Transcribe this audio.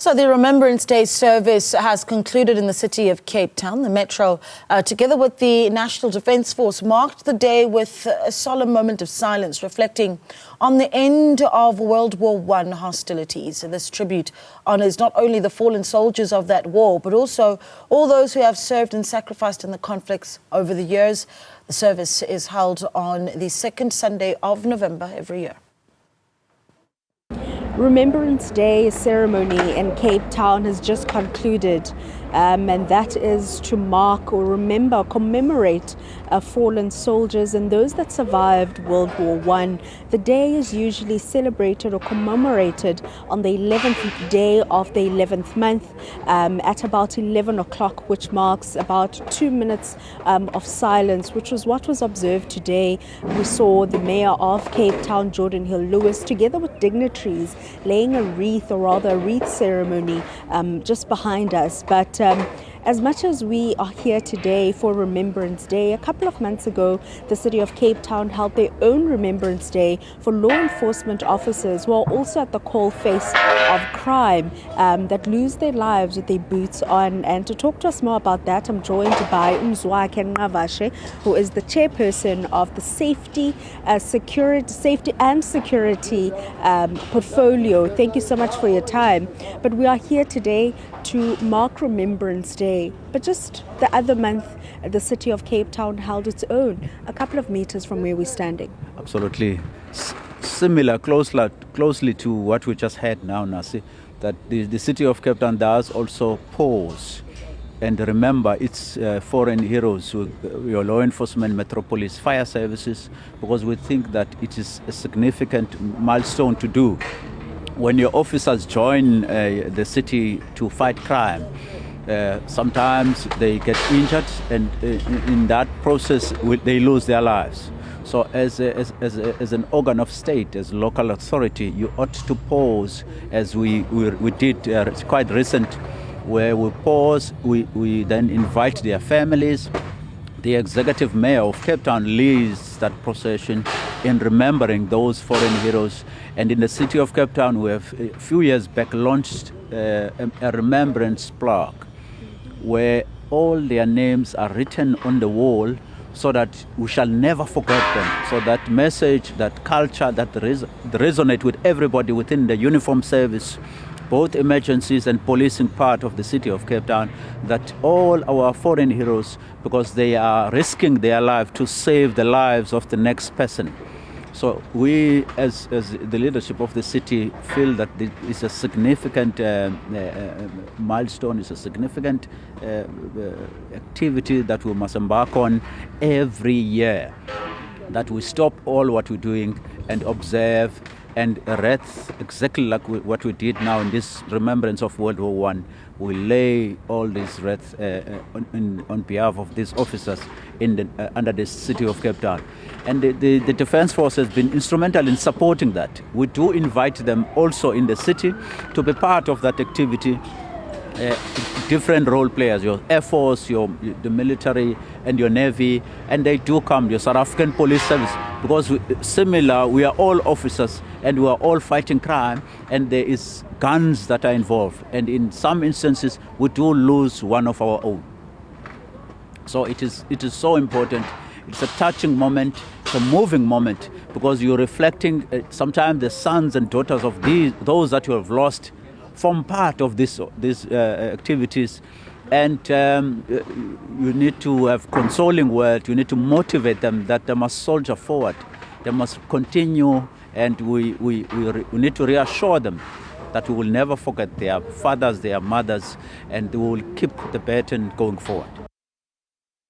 So the Remembrance Day service has concluded in the city of Cape Town. The Metro, together with the National Defence Force, marked the day with a solemn moment of silence, reflecting on the end of World War I hostilities. This tribute honours not only the fallen soldiers of that war, but also all those who have served and sacrificed in the conflicts over the years. The service is held on the second Sunday of November every year. Remembrance Day ceremony in Cape Town has just concluded, and that is to mark or remember, commemorate fallen soldiers and those that survived World War I. The day is usually celebrated or commemorated on the 11th day of the 11th month at about 11 o'clock, which marks about 2 minutes of silence, which was what was observed today. We saw the Mayor of Cape Town, Jordan Hill-Lewis, together with dignitaries, laying a wreath, or rather a wreath ceremony just behind us. But as much as we are here today for Remembrance Day, a couple of months ago, the city of Cape Town held their own Remembrance Day for law enforcement officers who are also at the coal face of crime that lose their lives with their boots on. And to talk to us more about that, I'm joined by Newzroom, who is the chairperson of the Safety and Security portfolio. Thank you so much for your time. But we are here today to mark Remembrance Day. But just the other month, the city of Cape Town held its own, a couple of meters from where we're standing. Absolutely similar, closely to what we just had now, Nasi, that the city of Cape Town does also pause and remember its foreign heroes, your law enforcement, metropolis, fire services, because we think that it is a significant milestone to do. When your officers join the city to fight crime, sometimes they get injured, and in that process they lose their lives. So as an organ of state, as local authority, you ought to pause, as we did quite recent, where we pause, we then invite their families. The executive mayor of Cape Town leads that procession in remembering those foreign heroes. And in the city of Cape Town, we have a few years back launched a remembrance plaque where all their names are written on the wall so that we shall never forget them. So that message, that culture, that resonate with everybody within the uniform service, both emergencies and policing part of the city of Cape Town, that all our foreign heroes, because they are risking their life to save the lives of the next person. So we, as the leadership of the city, feel that this is a significant milestone, is a significant activity that we must embark on every year, that we stop all what we're doing and observe and wreath, exactly like what we did now in this remembrance of World War I. We lay all these wreaths on behalf of these officers under the city of Cape Town. And the Defence Force has been instrumental in supporting that. We do invite them also in the city to be part of that activity. Different role players, your Air Force, the military and your Navy, and they do come, your South African Police Service, because we are all officers and we are all fighting crime, and there is guns that are involved, and in some instances we do lose one of our own. So it is so important. It's a touching moment, it's a moving moment, because you're reflecting sometimes the sons and daughters of those that you have lost form part of these activities, and you need to have consoling words. You need to motivate them that they must soldier forward, they must continue, and we need to reassure them that we will never forget their fathers, their mothers, and we will keep the baton going forward.